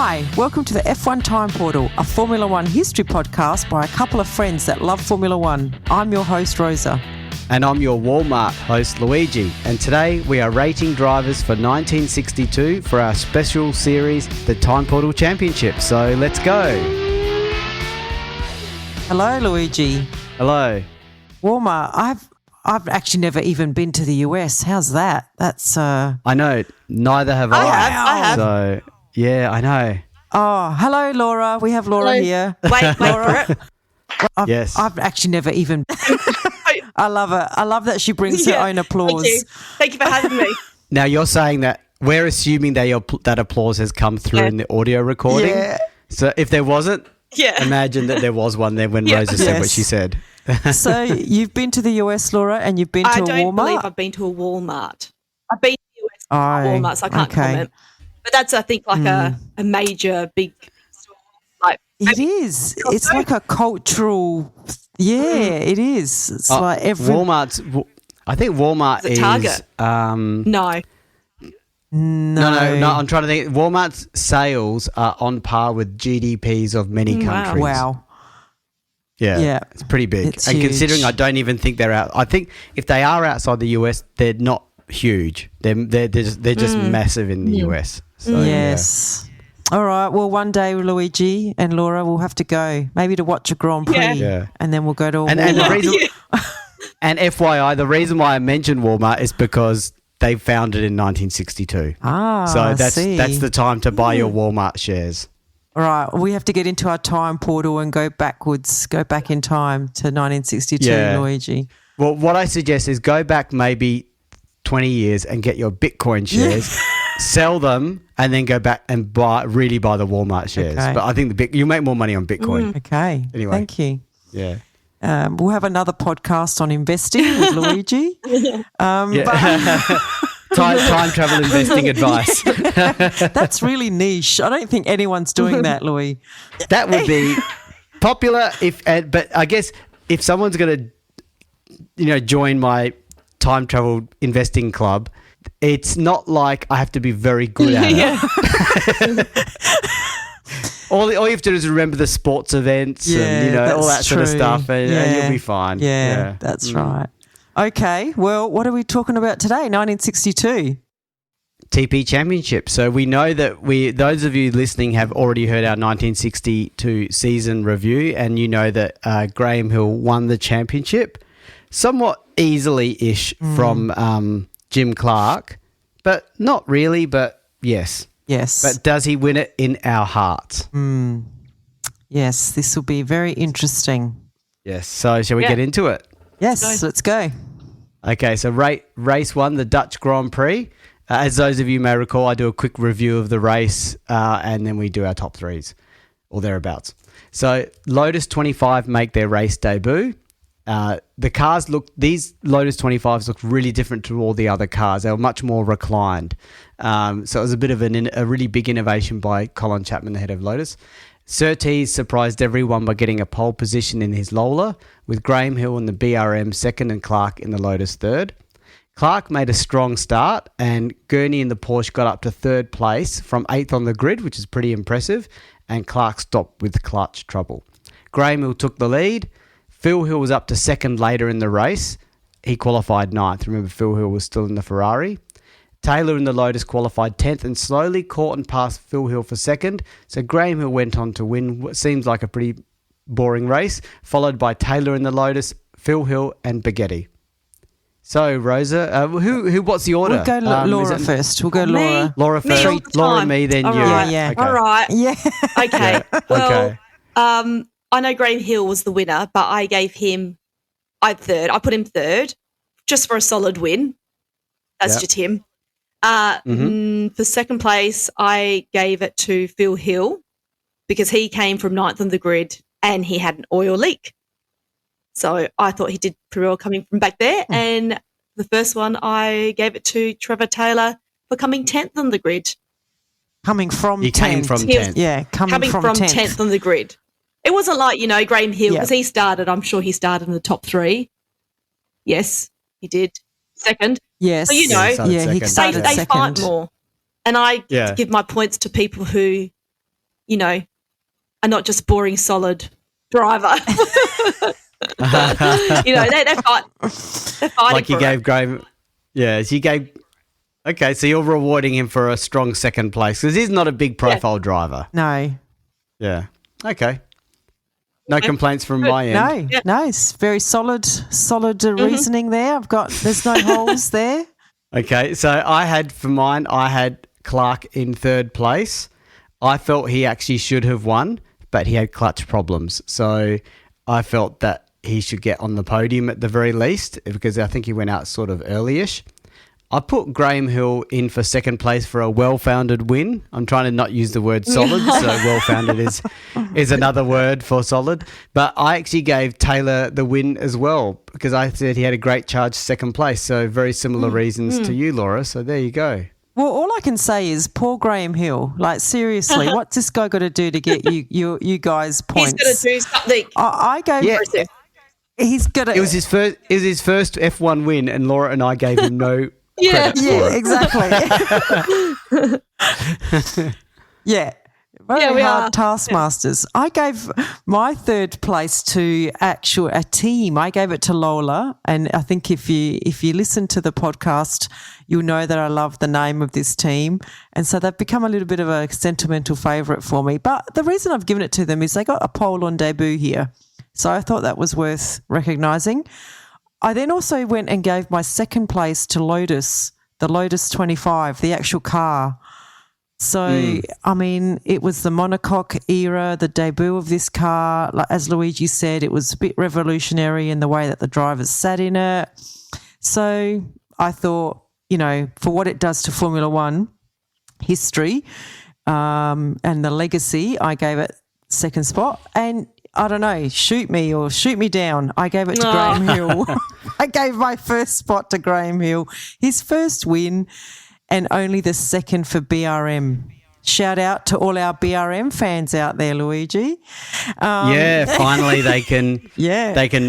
Hi, welcome to the F1 Time Portal, a Formula One history podcast by a couple of friends that love Formula One. I'm your host, Rosa. And I'm your Walmart host, Luigi. And today we are rating drivers for 1962 for our special series, the Time Portal Championship. So let's go. Hello, Luigi. Hello. Walmart, I've actually never even been to the US. How's that? That's I know, neither have I. I have. So, yeah, I know. Oh, hello, Laura. We have Laura here. Wait for it. Yes. I've actually never even... I love it. I love that she brings her own applause. Thank you for having me. Now, you're saying that we're assuming that applause has come through in the audio recording. Yeah. So if there wasn't, imagine that there was one there when Rosa said what she said. So you've been to the US, Laura, and you've been to a Walmart? I don't believe I've been to a Walmart. I've been to the US Walmart, so I can't comment. But that's, I think, like a major big store. Like, it is. It's like a cultural... Yeah, it is. It's like every... Walmart's... I think Walmart is... Target? No. I'm trying to think. Walmart's sales are on par with GDPs of many countries. Wow. Yeah. It's pretty big. It's and huge. Considering I don't even think they're out... I think if they are outside the US, they're not huge. They're just massive in the US. So, yes. Yeah. All right. Well, one day, Luigi and Laura will have to go, maybe to watch a Grand Prix, and then we'll go to a Walmart. And the reason, and FYI, the reason why I mentioned Walmart is because they founded in 1962. So that's the time to buy your Walmart shares. All right. We have to get into our time portal and go back in time to 1962, Luigi. Well, what I suggest is go back maybe 20 years and get your Bitcoin shares. Sell them and then go back and buy the Walmart shares. Okay. But I think you make more money on Bitcoin. Okay. Anyway. Thank you. Yeah. We'll have another podcast on investing with Luigi. Time travel investing advice. That's really niche. I don't think anyone's doing that, Louis. That would be popular but I guess if someone's going to join my time travel investing club, it's not like I have to be very good at it. All you have to do is remember the sports events and all that sort of stuff, and you'll be fine. Yeah, that's right. Okay, well, what are we talking about today? 1962. TP Championship. So we know that those of you listening have already heard our 1962 season review, and you know that Graham Hill won the championship somewhat easily-ish from Jim Clark, but not really, but yes. Yes. But does he win it in our hearts? Yes, this will be very interesting. Yes. So shall we get into it? Yes, let's go. Okay, so race 1, the Dutch Grand Prix. As those of you may recall, I do a quick review of the race and then we do our top threes or thereabouts. So Lotus 25 make their race debut. These Lotus 25s look really different to all the other cars. They were much more reclined. So it was a bit of a really big innovation by Colin Chapman, the head of Lotus. Surtees surprised everyone by getting a pole position in his Lola, with Graham Hill in the BRM second and Clark in the Lotus third. Clark made a strong start and Gurney in the Porsche got up to third place from 8th on the grid, which is pretty impressive, and Clark stopped with clutch trouble. Graham Hill took the lead. Phil Hill was up to second later in the race. He qualified 9th. Remember, Phil Hill was still in the Ferrari. Taylor in the Lotus qualified 10th and slowly caught and passed Phil Hill for second. So Graham Hill went on to win what seems like a pretty boring race, followed by Taylor in the Lotus, Phil Hill and Baghetti. So, Rosa, what's the order? We'll go Laura first. We'll go Laura. Laura first. Laura, me, then you. Right. Yeah. Okay. All right. Yeah. Okay. Well, I know Graham Hill was the winner, but I gave him third. I put him third just for a solid win. That's just him. For second place, I gave it to Phil Hill because he came from 9th on the grid and he had an oil leak. So I thought he did pretty well coming from back there. And the first one, I gave it to Trevor Taylor for coming 10th on the grid. Coming from 10th. Came from 10th. Yeah, coming from 10th on the grid. It wasn't like, Graham Hill, because he started, I'm sure he started in the top 3. Yes, he did. Second. Yes. So, he started they second. fight more. And I give my points to people who you know, are not just boring, solid driver. You know, they're fighting. Like you gave Graham. Yeah, you gave. Okay, so you're rewarding him for a strong second place because he's not a big profile driver. No. Yeah. Okay. No complaints from my end. No, it's very solid reasoning there. There's no holes there. Okay, so I had Clark in third place. I felt he actually should have won, but he had clutch problems. So I felt that he should get on the podium at the very least because I think he went out sort of early-ish. I put Graham Hill in for second place for a well-founded win. I'm trying to not use the word solid, so well-founded is another word for solid. But I actually gave Taylor the win as well because I said he had a great charge second place. So very similar reasons to you, Laura. So there you go. Well, all I can say is poor Graham Hill. Like, seriously, what's this guy got to do to get you guys points? He's got to do something. I gave he's got to. It was his first F1 win, and Laura and I gave him no credit for it. Exactly. Yeah. Very hard taskmasters. Yeah. I gave my third place to a team. I gave it to Lola, and I think if you listen to the podcast, you'll know that I love the name of this team, and so they've become a little bit of a sentimental favourite for me. But the reason I've given it to them is they got a pole on debut here, so I thought that was worth recognising. I then also went and gave my second place to Lotus, the Lotus 25, the actual car. So, I mean, it was the monocoque era, the debut of this car. Like, as Luigi said, it was a bit revolutionary in the way that the drivers sat in it. So I thought, you know, for what it does to Formula One history and the legacy, I gave it second spot. And I don't know, shoot me down. I gave it to Graham Hill. I gave my first spot to Graham Hill. His first win. And only the second for BRM. Shout out to all our BRM fans out there, Luigi. Finally they can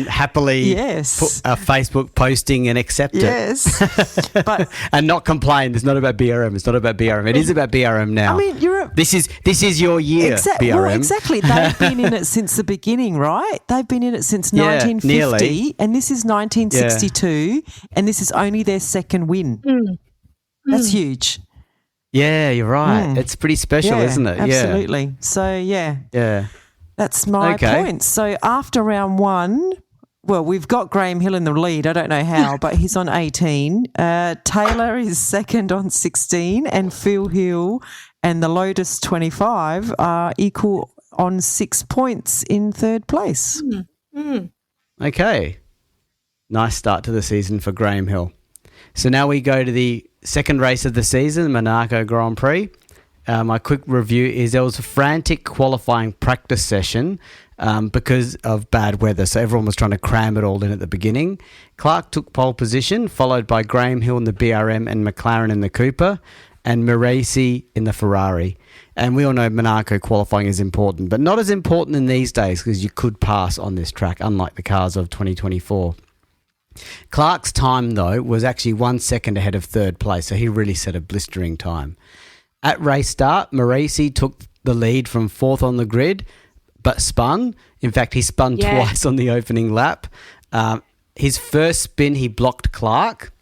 happily put a Facebook posting and accept it. But and not complain. It's not about BRM. It's not about BRM. It is about BRM now. I mean, this is your year, BRM. Well, exactly. They've been in it since the beginning, right? They've been in it since 1950, nearly. And this is 1962, and this is only their second win. That's huge. Yeah, you're right. It's pretty special, isn't it? Absolutely. Yeah. So, that's my point. So after round one, well, we've got Graham Hill in the lead. I don't know how, but he's on 18. Taylor is second on 16, and Phil Hill and the Lotus 25 are equal on 6 points in third place. Okay. Nice start to the season for Graham Hill. So now we go to the second race of the season, Monaco Grand Prix. My quick review is there was a frantic qualifying practice session because of bad weather. So everyone was trying to cram it all in at the beginning. Clark took pole position, followed by Graham Hill in the BRM and McLaren in the Cooper, and Maresi in the Ferrari. And we all know Monaco qualifying is important, but not as important in these days because you could pass on this track, unlike the cars of 2024. Clark's time, though, was actually 1 second ahead of third place, so he really set a blistering time. At race start, Maresi took the lead from fourth on the grid, but spun. In fact, he spun twice on the opening lap. His first spin, he blocked Clark.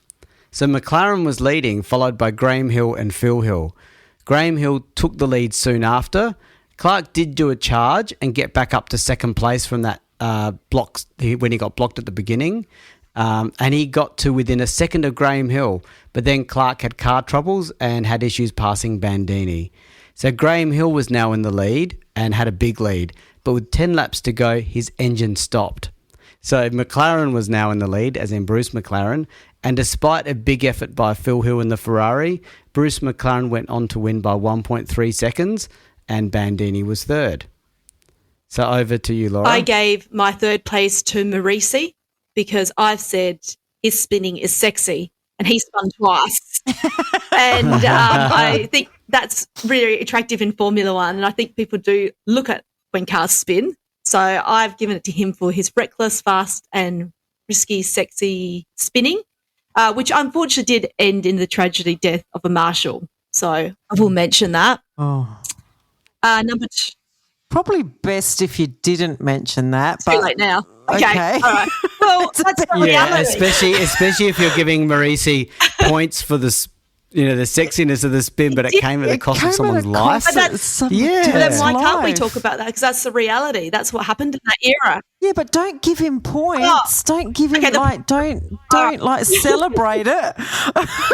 So McLaren was leading, followed by Graham Hill and Phil Hill. Graham Hill took the lead soon after. Clark did do a charge and get back up to second place from that block when he got blocked at the beginning. And he got to within a second of Graham Hill, but then Clark had car troubles and had issues passing Bandini. So Graham Hill was now in the lead and had a big lead, but with 10 laps to go, his engine stopped. So McLaren was now in the lead, as in Bruce McLaren, and despite a big effort by Phil Hill in the Ferrari, Bruce McLaren went on to win by 1.3 seconds and Bandini was third. So over to you, Laura. I gave my third place to Maresi, because I've said his spinning is sexy and he spun twice. And I think that's really attractive in Formula One, and I think people do look at when cars spin. So I've given it to him for his reckless, fast and risky, sexy spinning, which unfortunately did end in the tragedy death of a marshal. So I will mention that. Oh. Number two. Probably best if you didn't mention that. Too late now. Okay. All right. Well, that's the reality. Especially if you're giving Marisi points for this, the sexiness of the spin, but it came at the cost of someone's life. But then why can't we talk about that? Because that's the reality. That's what happened in that era. Yeah, but don't give him points. Don't give him don't celebrate it.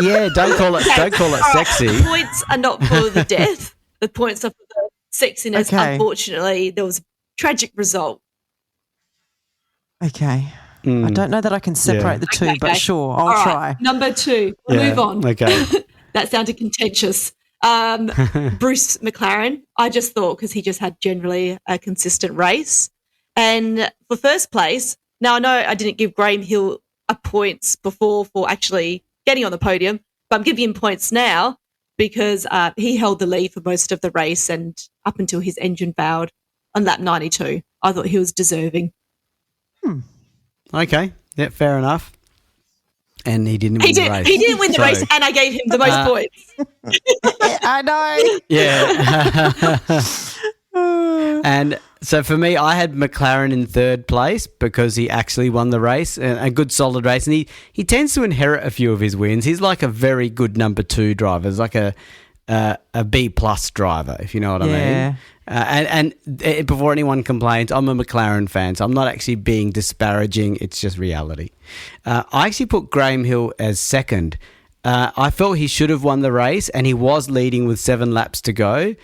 Yeah, don't call it sexy. The points are not for the death. The points are for the sexiness. Okay. Unfortunately, there was a tragic result. Okay. I don't know that I can separate the two, but sure, I'll try. Number two. We'll move on. Okay. That sounded contentious. Bruce McLaren, I just thought because he just had generally a consistent race. And for first place, now I know I didn't give Graham Hill a points before for actually getting on the podium, but I'm giving him points now because he held the lead for most of the race and up until his engine failed on lap 92. I thought he was deserving. Okay. Yeah, fair enough. And he didn't win the race. He didn't win the race, and I gave him the most points. I know. Yeah. And so for me, I had McLaren in third place because he actually won the race, a good solid race. And he tends to inherit a few of his wins. He's like a very good number two driver. He's like a B+ driver, if you know what I mean. And before anyone complains, I'm a McLaren fan, so I'm not actually being disparaging. It's just reality. I actually put Graham Hill as second. I felt he should have won the race, and he was leading with 7 laps to go.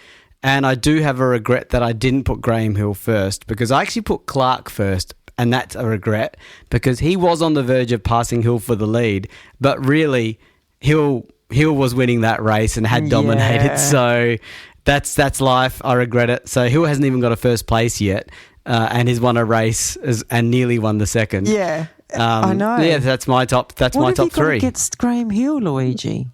And I do have a regret that I didn't put Graham Hill first because I actually put Clark first, and that's a regret because he was on the verge of passing Hill for the lead, but really Hill was winning that race and had dominated. Yeah. So that's life. I regret it. So Hill hasn't even got a first place yet, and he's won a race and nearly won the second. Yeah, I know. Yeah, that's my top. That's my top 3. What have you got against Graham Hill, Luigi?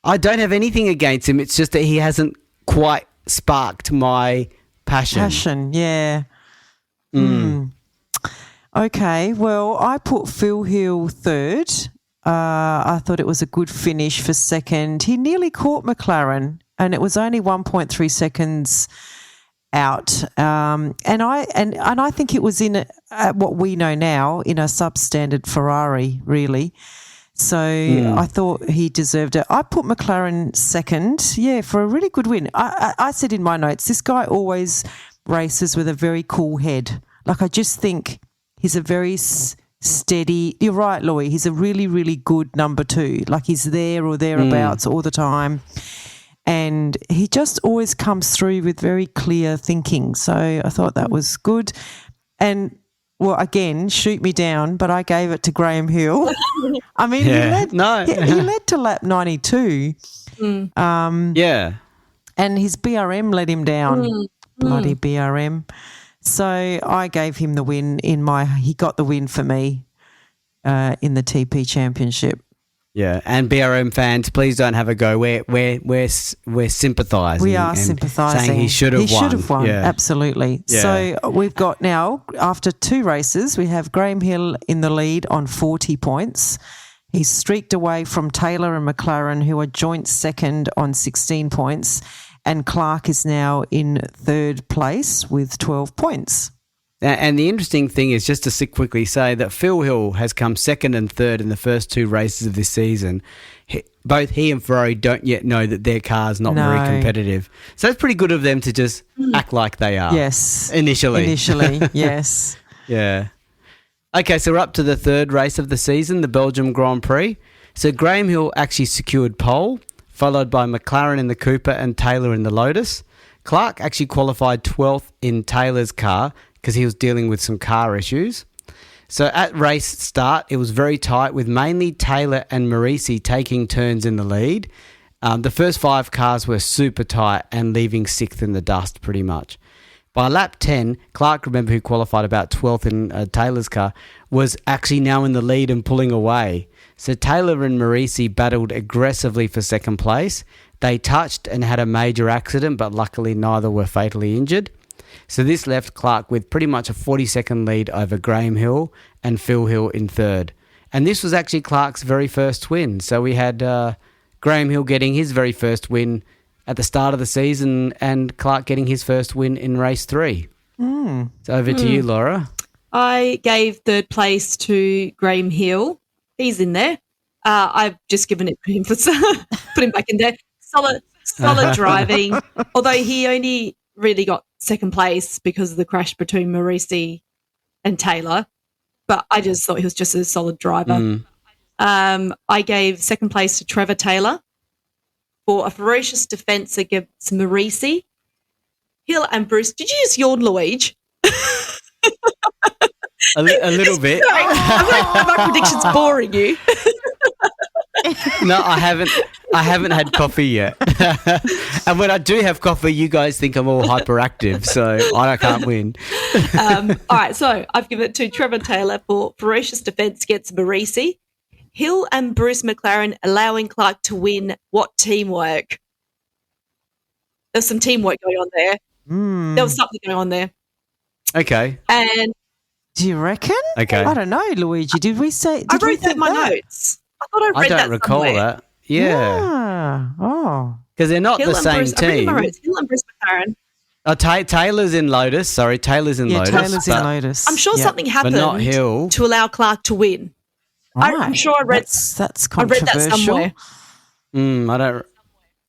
I don't have anything against him. It's just that he hasn't quite sparked my passion. Yeah. Okay. Well, I put Phil Hill third. I thought it was a good finish for second. He nearly caught McLaren, and it was only 1.3 seconds out. And I think it was in what we know now in a substandard Ferrari, really. So I thought he deserved it. I put McLaren second, for a really good win. I said in my notes, this guy always races with a very cool head. Like, I just think he's a very steady. You're right, Louis. He's a really, really good number 2. Like, he's there or thereabouts all the time. And he just always comes through with very clear thinking. So I thought that was good. And, well, again, shoot me down, but I gave it to Graham Hill. I mean, he led to lap 92. Yeah. And his BRM let him down. Bloody BRM. So I gave him the win he got the win for me in the TP Championship. Yeah, and BRM fans, please don't have a go. We're sympathising. We are sympathising. Saying he should have won. He should have won, absolutely. Yeah. So we've got now, after 2 races, we have Graham Hill in the lead on 40 points. He's streaked away from Taylor and McLaren, who are joint second on 16 points. And Clark is now in third place with 12 points. And the interesting thing is, just to quickly say, that Phil Hill has come second and third in the first 2 races of this season. Both he and Ferrari don't yet know that their car's not very competitive. So it's pretty good of them to just act like they are. Yes. Initially, yes. Yeah. Okay, so we're up to the 3rd race of the season, the Belgium Grand Prix. So Graham Hill actually secured pole, followed by McLaren in the Cooper and Taylor in the Lotus. Clark actually qualified 12th in Taylor's car because he was dealing with some car issues. So at race start, it was very tight with mainly Taylor and Marisi taking turns in the lead. The first 5 cars were super tight and leaving 6th in the dust pretty much. By lap 10, Clark, remember, who qualified about 12th in Taylor's car, was actually now in the lead and pulling away. So Taylor and Marisi battled aggressively for second place. They touched and had a major accident, but luckily neither were fatally injured. So this left Clark with pretty much a 40-second lead over Graham Hill and Phil Hill in third. And this was actually Clark's very first win. So we had Graham Hill getting his very first win at the start of the season, and Clark getting his first win in race 3. So over to you, Laura. I gave third place to Graham Hill. He's in there. I've just given it to him put him back in there. Solid driving, although he only really got second place because of the crash between Morisi and Taylor. But I just thought he was just a solid driver. I gave second place to Trevor Taylor for a ferocious defence against Morisi. Hill and Bruce. Did you just yawn, Luigi? A little bit. Sorry, my prediction's boring you. No, I haven't had coffee yet. And when I do have coffee, you guys think I'm all hyperactive, so I can't win. All right, so I've given it to Trevor Taylor for ferocious defence against Morisi. Hill and Bruce McLaren allowing Clark to win. What teamwork? There's some teamwork going on there. There was something going on there. Okay. And do you reckon? Okay. I don't know, Luigi. Did we say? I wrote that in my notes. I thought I read that don't recall somewhere. that. Yeah. Oh. Because they're not Hill the and same Bruce, I read in team. my notes, Hill and Bruce McLaren. Oh, Taylor's in Lotus. Sorry, Taylor's in Lotus. Taylor's in Lotus. I'm sure something happened not Hill. to allow Clark to win. I'm sure I read. That's I read that controversial. somewhere. I don't.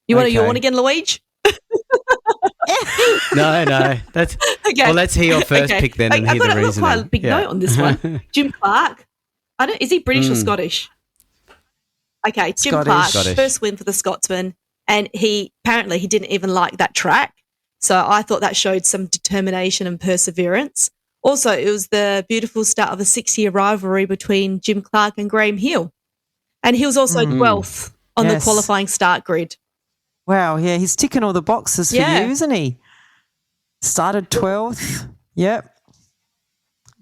You want to Okay. yawn again, Luigi? No. That's Okay. well. Let's hear your first Okay. pick then, and I've hear got the reasoning. quite a big note on this one. Jim Clark. Is he British or Scottish? Okay, Jim Clark, Scottish. first win for the Scotsman, and he didn't even like that track. So I thought that showed some determination and perseverance. Also, it was the beautiful start of a 6-year rivalry between Jim Clark and Graham Hill. And he was also 12th on the qualifying start grid. Wow, yeah, he's ticking all the boxes for you, isn't he? Started 12th. Yep.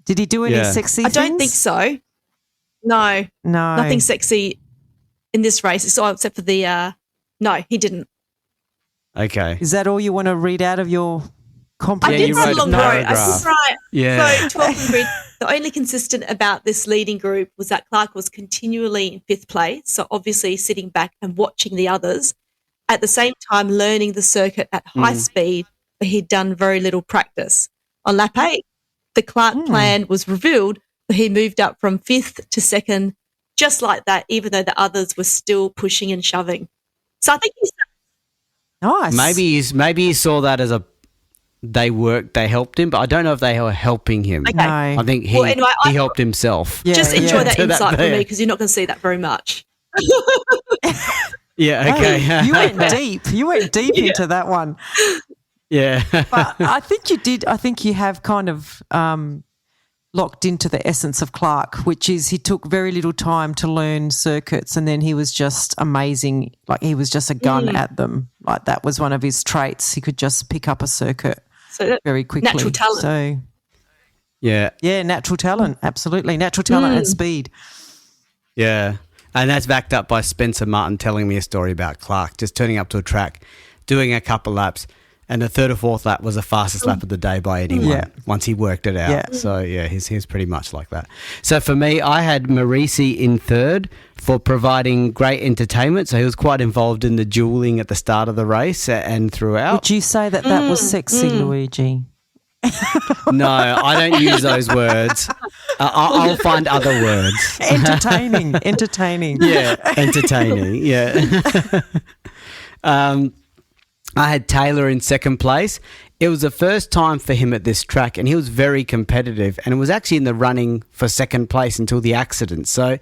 Did he do any sexy things? I don't think so. No. Nothing sexy in this race, except for the no, he didn't. Okay. Is that all you want to read out of your comprehensive? I did write a long note. I did write. Yeah. So 12th grid, the only consistent about this leading group was that Clark was continually in 5th place, so obviously sitting back and watching the others, at the same time learning the circuit at high speed, but he'd done very little practice. On lap 8, the Clark plan was revealed, but he moved up from 5th to 2nd, just like that, even though the others were still pushing and shoving. So I think he's nice. Maybe he saw that as they helped him, but I don't know if they were helping him. Okay. No. I think he helped himself. Yeah, just enjoy that To that insight from there. me, because you're not going to see that very much. Yeah, okay. Hey, you went deep. You went deep into that one. Yeah. But I think you did. I think you have kind of locked into the essence of Clark, which is he took very little time to learn circuits, and then he was just amazing. Like he was just a gun at them. Like that was one of his traits. He could just pick up a circuit very quickly. Natural talent. So Yeah. yeah, natural talent. Absolutely, natural talent and speed. Yeah. And that's backed up by Spencer Martin telling me a story about Clark just turning up to a track, doing a couple laps, and the third or fourth lap was the fastest lap of the day by anyone once he worked it out. Yeah. So, yeah, he's pretty much like that. So, for me, I had Morisi in third for providing great entertainment. So, he was quite involved in the dueling at the start of the race and throughout. Would you say that that was sexy, Luigi? No, I don't use those words. I'll find other words. Entertaining. Yeah, entertaining. Yeah. I had Taylor in second place. It was the first time for him at this track, and he was very competitive, and it was actually in the running for second place until the accident. So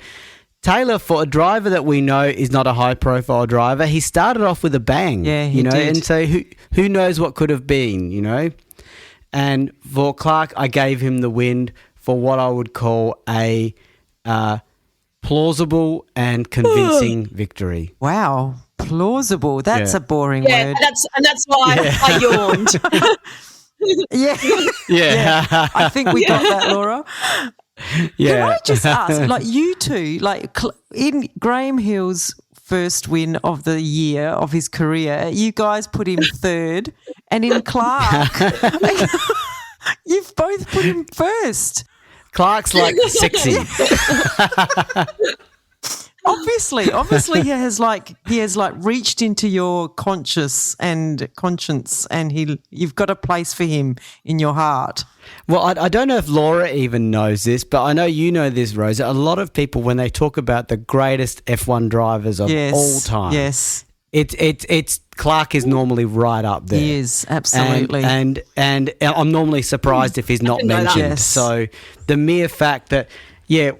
Taylor, for a driver that we know is not a high-profile driver, he started off with a bang. Yeah, he did. And so who knows what could have been, And for Clark, I gave him the win for what I would call a plausible and convincing victory. Wow, plausible. That's a boring Yeah, word. and that's why I yawned. Yeah. I think we got that, Laura. Yeah. Can I just ask, like you two, like in Graham Hill's first win of the year of his career, you guys put him third, and in Clark, you've both put him first. Clark's like sexy. Obviously, obviously he has reached into your conscience, and you've got a place for him in your heart. Well, I don't know if Laura even knows this, but I know you know this, Rosa. A lot of people, when they talk about the greatest F1 drivers of all time, yes, it's Clark is normally right up there. He is, absolutely. And I'm normally surprised if he's not mentioned. Yes. So the mere fact that, I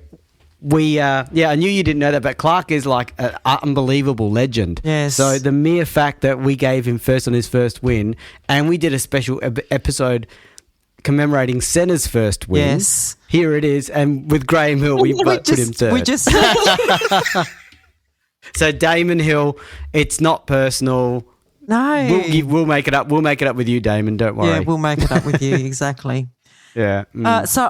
knew you didn't know that, but Clark is like an unbelievable legend. Yes. So the mere fact that we gave him first on his first win, and we did a special episode commemorating Senna's first win. Yes. Here it is, and with Graham Hill, we put him third. So Damon Hill, it's not personal. No. We'll make it up. We'll make it up with you, Damon. Don't worry. Yeah, we'll make it up with you, exactly. Yeah. So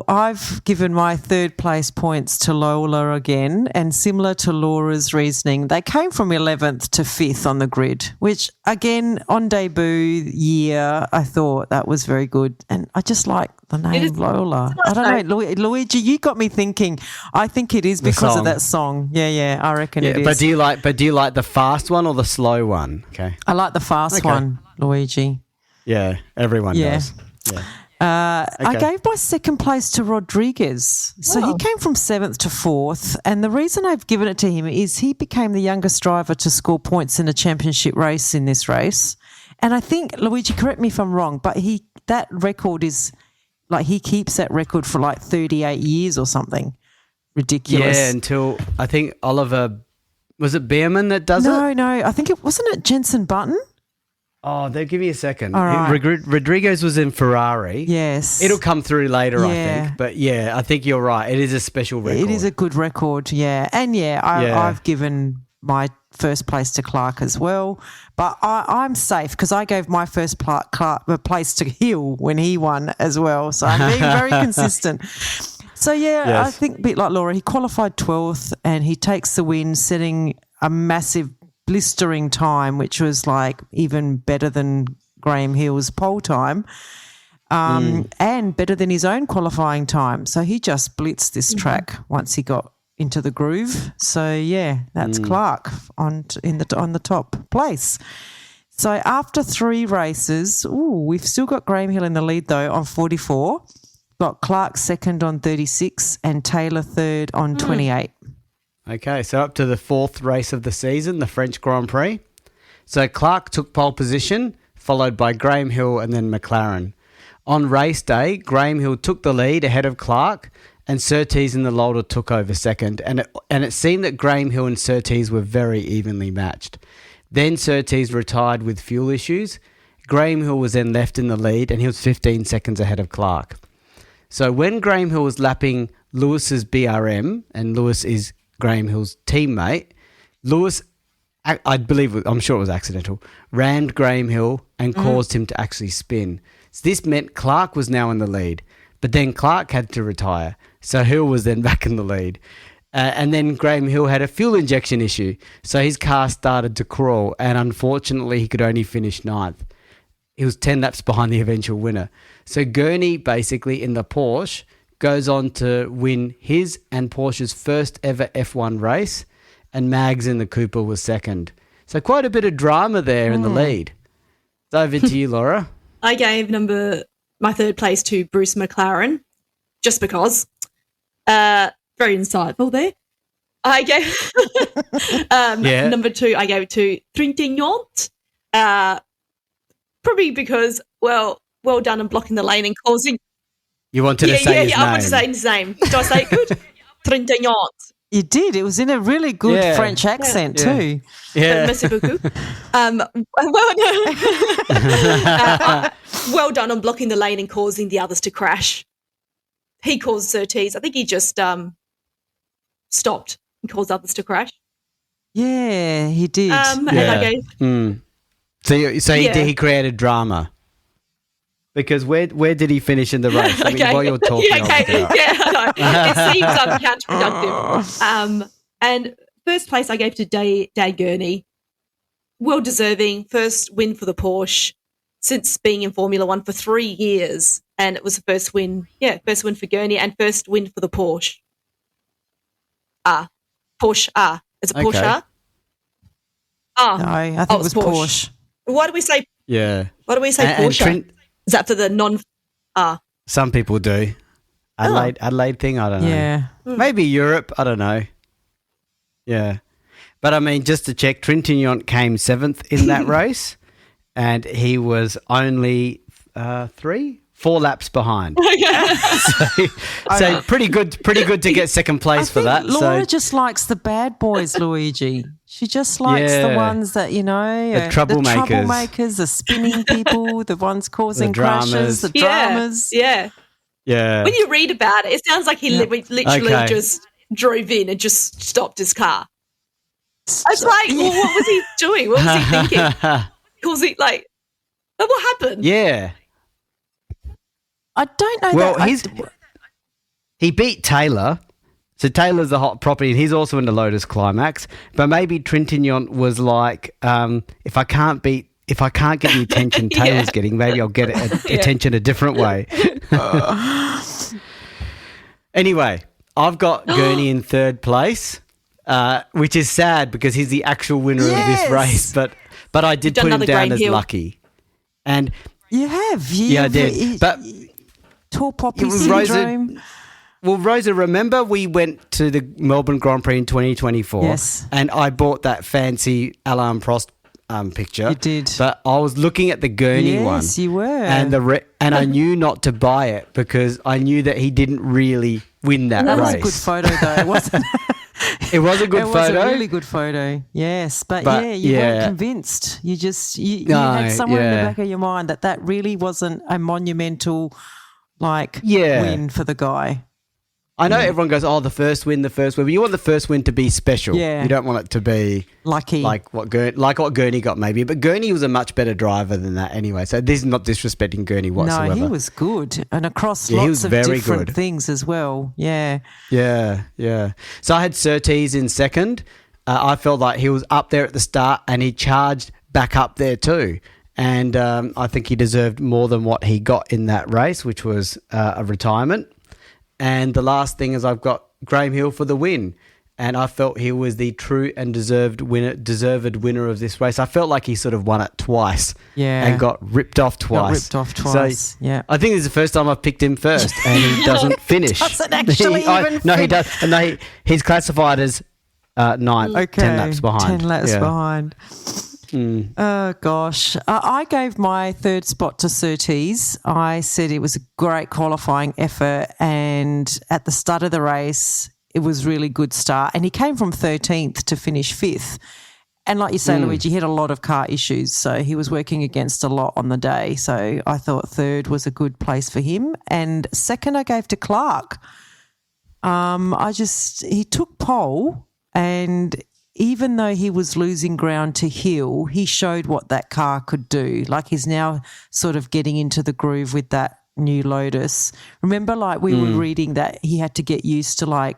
I've given my third place points to Lola again, and similar to Laura's reasoning, they came from 11th to 5th on the grid, which again on debut year I thought that was very good, and I just like the name Lola. I don't know, Luigi, you got me thinking. I think it is because of that song. Yeah, I reckon it is. But do you like the fast one or the slow one? Okay. I like the fast one, Luigi. Yeah, everyone does. Yeah. I gave my second place to Rodriguez. So he came from 7th to 4th. And the reason I've given it to him is he became the youngest driver to score points in a championship race in this race. And I think, Luigi, correct me if I'm wrong, but that record is like he keeps that record for like 38 years or something. Ridiculous. Yeah, until I think Oliver, was it Beerman that does it? No. I think wasn't it Jenson Button? Oh, they'll give me a second. All right. Rodriguez was in Ferrari. Yes. It'll come through later, I think. But yeah, I think you're right. It is a special record. It is a good record, yeah. And I've given my first place to Clark as well. But I'm safe because I gave my first place to Hill when he won as well. So I'm being very consistent. So, I think a bit like Laura, he qualified 12th and he takes the win, setting a massive blistering time, which was like even better than Graham Hill's pole time, and better than his own qualifying time. So he just blitzed this track once he got into the groove. So that's Clark on the top place. So after 3 races, we've still got Graham Hill in the lead though on 44. Got Clark second on 36 and Taylor third on 28. Okay, so up to the 4th race of the season, the French Grand Prix. So Clark took pole position, followed by Graham Hill and then McLaren. On race day, Graham Hill took the lead ahead of Clark, and Surtees and the Lauder took over second. And it seemed that Graham Hill and Surtees were very evenly matched. Then Surtees retired with fuel issues. Graham Hill was then left in the lead, and he was 15 seconds ahead of Clark. So when Graham Hill was lapping Lewis's BRM, and Lewis is Graham Hill's teammate, Lewis, I'm sure it was accidental, rammed Graham Hill and caused him to actually spin. So this meant Clark was now in the lead, but then Clark had to retire, so Hill was then back in the lead. And then Graham Hill had a fuel injection issue, so his car started to crawl, and unfortunately he could only finish 9th. He was 10 laps behind the eventual winner. So Gurney, basically in the Porsche, goes on to win his and Porsche's first ever F1 race, and Mags in the Cooper was second. So quite a bit of drama there in the lead. So over to you, Laura. I gave my third place to Bruce McLaren, just because. Very insightful there. I gave number 2. I gave it to Trintignant, probably because well done in blocking the lane and causing. You wanted to say his name. I wanted to say his name. Did I say it good? Trintignant. You did. It was in a really good French accent too. Yeah. Merci beaucoup. Well done on blocking the lane and causing the others to crash. He caused Surtees. I think he just stopped and caused others to crash. Yeah, he did. And I gave. So he created drama. Because where did he finish in the race? I mean, while you're talking, it seems counterproductive. And first place I gave to Dave Gurney. Well deserving. First win for the Porsche since being in Formula One for 3 years, and it was the first win. Yeah, first win for Gurney and first win for the Porsche. Porsche. Is it Porsche? Okay. Oh, No, I think it was Porsche. Why do we say? Yeah. Why do we say Porsche? Is that for the non? Some people do. Adelaide thing. I don't know. Yeah. Maybe Europe. I don't know. Yeah. But I mean, just to check, Trintignant came 7th in that race, and he was only 4 laps behind. So pretty good to get second place for that. Laura just likes the bad boys, Luigi. She just likes the ones that, the troublemakers, the spinning people, the ones causing crashes, the dramas. Yeah. Yeah. When you read about it, it sounds like he literally just drove in and just stopped his car. It's like, well, what was he doing? What was he thinking? Was he like, what happened? Yeah. I don't know. Well, he beat Taylor. So Taylor's the hot property, and he's also in the Lotus Climax. But maybe Trintignant was like, if I can't get the attention Taylor's getting, maybe I'll get attention a different way. Anyway, I've got Gurney in 3rd place, which is sad because he's the actual winner of this race. But I did put him down as lucky. And you have. I did. But tall poppy syndrome. Rosa, remember we went to the Melbourne Grand Prix in 2024? Yes. And I bought that fancy Alain Prost picture. You did. But I was looking at the Gurney one. Yes, you were. And I knew not to buy it because I knew that he didn't really win that race. That was a good photo, though, wasn't it? It was a good photo. It was a really good photo, yes. But you weren't convinced. You had somewhere in the back of your mind that really wasn't a monumental, win for the guy. I know everyone goes, the first win. But you want the first win to be special. Yeah. You don't want it to be lucky, like what Gurney got maybe. But Gurney was a much better driver than that anyway. So this is not disrespecting Gurney whatsoever. No, he was good and across lots of different things as well. Yeah. Yeah, yeah. So I had Surtees in 2nd. I felt like he was up there at the start and he charged back up there too. And I think he deserved more than what he got in that race, which was a retirement. And the last thing is I've got Graham Hill for the win. And I felt he was the true and deserved winner of this race. I felt like he sort of won it twice and got ripped off twice. So I think this is the first time I've picked him first and he doesn't finish. Doesn't actually even No, he does. No, he's classified as 9th, okay, 10 laps behind. 10 laps behind. Oh, gosh. I gave my 3rd spot to Surtees. I said it was a great qualifying effort, and at the start of the race, it was really good start. And he came from 13th to finish 5th. And like you say, Luigi, he had a lot of car issues, so he was working against a lot on the day. So I thought 3rd was a good place for him. And 2nd I gave to Clark. He took pole, and even though he was losing ground to Hill, he showed what that car could do. Like, he's now sort of getting into the groove with that new Lotus. Remember, we were reading that he had to get used to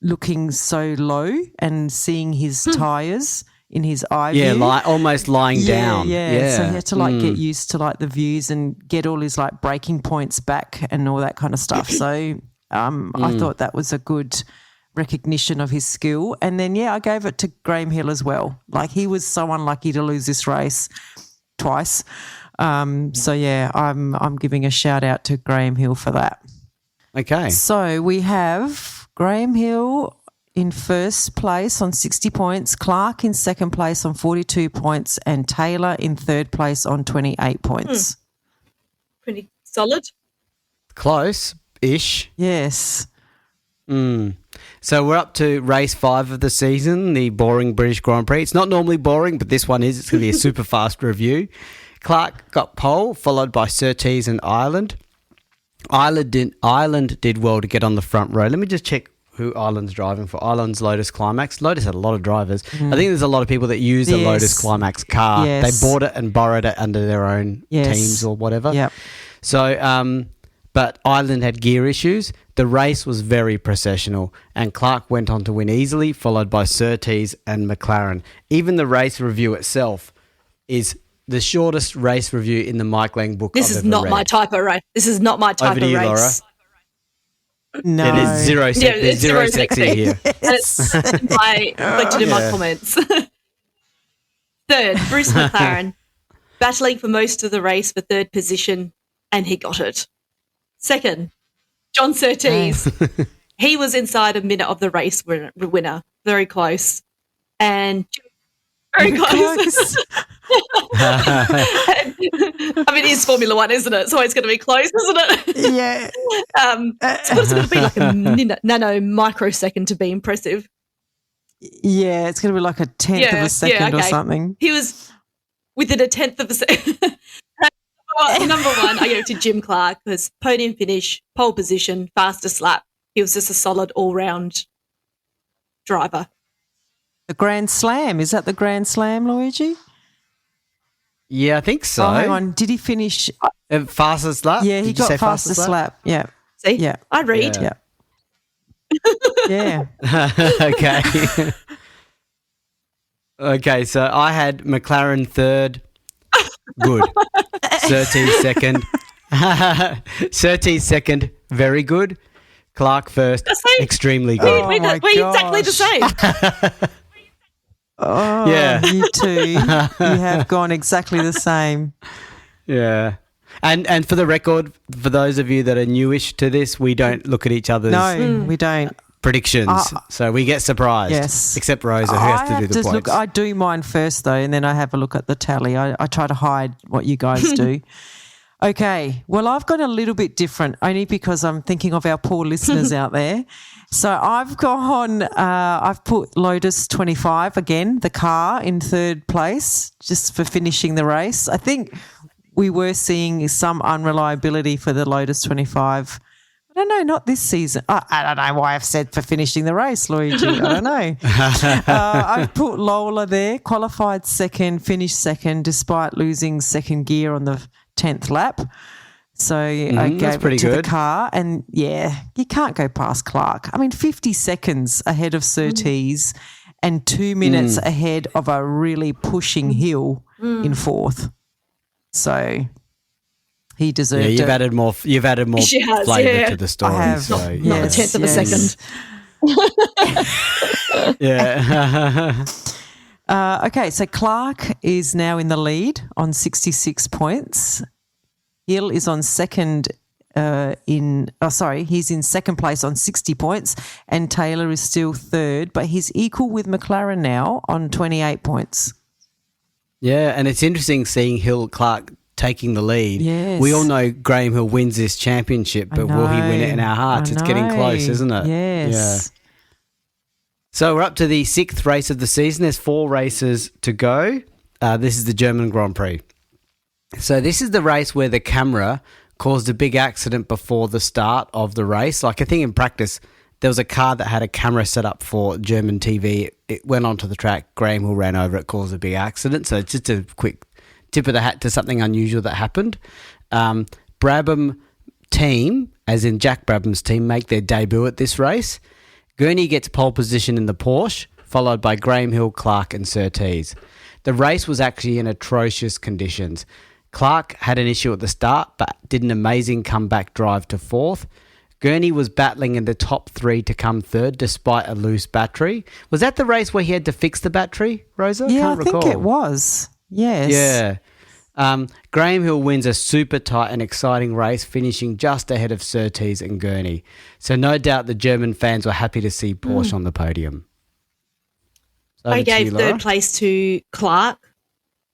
looking so low and seeing his tyres in his eye view. Yeah, almost lying down. Yeah. So he had to get used to the views and get all his braking points back and all that kind of stuff. So I thought that was a good recognition of his skill. And then, I gave it to Graham Hill as well. He was so unlucky to lose this race twice. I'm giving a shout out to Graham Hill for that. Okay. So we have Graham Hill in 1st place on 60 points, Clark in 2nd place on 42 points, and Taylor in 3rd place on 28 points. Pretty solid. Close-ish. Yes. So we're up to race 5 of the season, the boring British Grand Prix. It's not normally boring, but this one is. It's going to be a super fast review. Clark got pole, followed by Surtees and Ireland. Ireland did well to get on the front row. Let me just check who Ireland's driving for. Ireland's Lotus Climax. Lotus had a lot of drivers. I think there's a lot of people that use the Lotus Climax car. Yes. They bought it and borrowed it under their own teams or whatever. Yep. So, but Ireland had gear issues. The race was very processional, and Clark went on to win easily, followed by Surtees and McLaren. Even the race review itself is the shortest race review in the Mike Lang book. This is not my type of race. This is not my type of race. Laura. No. It is zero sex. Yeah, There's it's zero zero sexy sexy. here. It's reflected in my comments. Third, Bruce McLaren, battling for most of the race for third position, and he got it. Second, John Surtees. He was inside a minute of the race winner. Very close. And very close. I mean, it's Formula One, isn't it? So it's going to be close, isn't it? Yeah. So it's going to be like a nano microsecond to be impressive. Yeah, it's going to be like a tenth of a second or something. He was within a tenth of a second. Number one, I go to Jim Clark because podium finish, pole position, fastest lap. He was just a solid all-round driver. The Grand Slam. Is that the Grand Slam, Luigi? Yeah, I think so. Oh, hang on. Did he finish? Fastest lap? Yeah, he got fastest lap. Yeah. See? Yeah. I read. Yeah. Yeah. Okay. Okay, so I had McLaren third. Good. Surtees second. Surtees second. Very good. Clark first. Extremely good. We're exactly the same. Oh, Yeah. You two. You have gone exactly the same. Yeah. And for the record, for those of you that are newish to this, we don't look at each other's we don't. predictions. So we get surprised. Yes. Except Rosa, who has to do the points. I do mine first, though, and then I have a look at the tally. I try to hide what you guys do. Okay. Well, I've gone a little bit different, only because I'm thinking of our poor listeners out there. So I've put Lotus 25 again, the car, in third place, just for finishing the race. I think we were seeing some unreliability for the Lotus 25. I don't know, not this season. I don't know why I've said for finishing the race, Luigi. I don't know. I've put Lola there, qualified second, finished second, despite losing second gear on the 10th lap. So I gave it to the car. And, yeah, you can't go past Clark. I mean, 50 seconds ahead of Surtees and 2 minutes ahead of a really pushing Hill in fourth. So he deserved it. You've added more flavour to the story. I have, so, not a tenth of a second. Yeah. Okay, so Clark is now in the lead on 66 points. Hill is on second he's in second place on 60 points, and Taylor is still third, but he's equal with McLaren now on 28 points. Yeah, and it's interesting seeing Clark taking the lead. Yes. We all know Graham Hill wins this championship, but will he win it in our hearts? It's getting close, isn't it? Yes. Yeah. So we're up to the sixth race of the season. There's 4 races to go. This is the German Grand Prix. So this is the race where the camera caused a big accident before the start of the race. Like, I think in practice, there was a car that had a camera set up for German TV. It went onto the track. Graham Hill ran over it, caused a big accident. So it's just a quick tip of the hat to something unusual that happened. Brabham team, as in Jack Brabham's team, make their debut at this race. Gurney gets pole position in the Porsche, followed by Graham Hill, Clark and Surtees. The race was actually in atrocious conditions. Clark had an issue at the start, but did an amazing comeback drive to fourth. Gurney was battling in the top 3 to come third, despite a loose battery. Was that the race where he had to fix the battery, Rosa? Yeah, Can't recall. think it was. Yes. Yeah. Graham Hill wins a super tight and exciting race, finishing just ahead of Surtees and Gurney. So no doubt the German fans were happy to see Porsche on the podium. I gave third place to Clark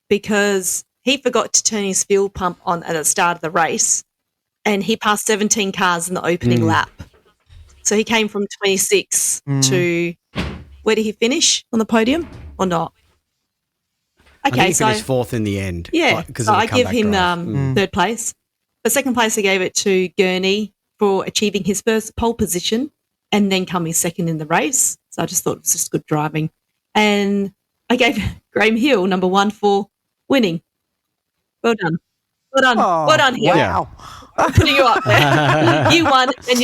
because he forgot to turn his fuel pump on at the start of the race, and he passed 17 cars in the opening lap. So he came from 26 to where did he finish on the podium or not? Okay, he finished fourth in the end. Yeah, so I give him third place. The second place I gave it to Gurney for achieving his first pole position and then coming second in the race. So I just thought it was just good driving. And I gave Graham Hill number 1 for winning. Well done. Well done. Oh, well done, Hill. Wow. I'm putting you up there. You won and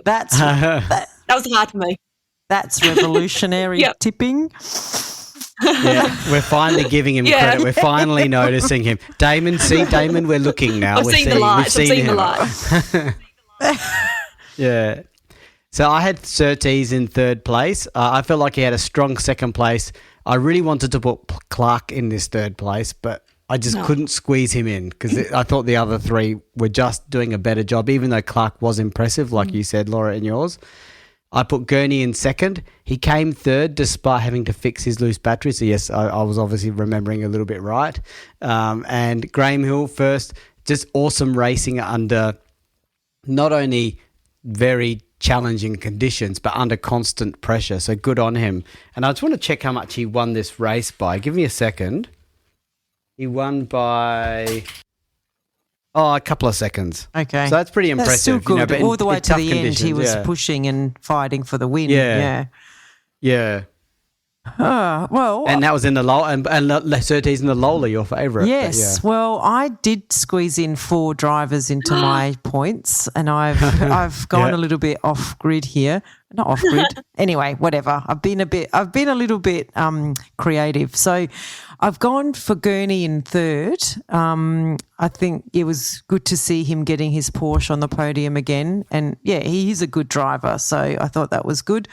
That was hard for me. That's revolutionary tipping. Yeah, we're finally giving him credit. We're finally noticing him. Damon, we're looking now. I'm seeing the lights. Yeah. So I had Surtees in third place. I felt like he had a strong second place. I really wanted to put Clark in this third place, but I just couldn't squeeze him in because I thought the other three were just doing a better job, even though Clark was impressive, like you said, Laura, in yours. I put Gurney in second. He came third despite having to fix his loose battery. So, yes, I was obviously remembering a little bit right. And Graham Hill first, just awesome racing under not only very challenging conditions, but under constant pressure. So good on him. And I just want to check how much he won this race by. Give me a second. He won by a couple of seconds. Okay. So that's pretty impressive. That's still good. But all the way to the end, he was yeah. pushing and fighting for the win. Yeah. Well, and that was in the Lola, and Surtees in the Lola, your favourite. Yes. Well, I did squeeze in 4 drivers into my points, and I've gone a little bit off grid here. Not off grid. Anyway, whatever. I've been a little bit creative. So I've gone for Gurney in third. I think it was good to see him getting his Porsche on the podium again, and he is a good driver. So I thought that was good.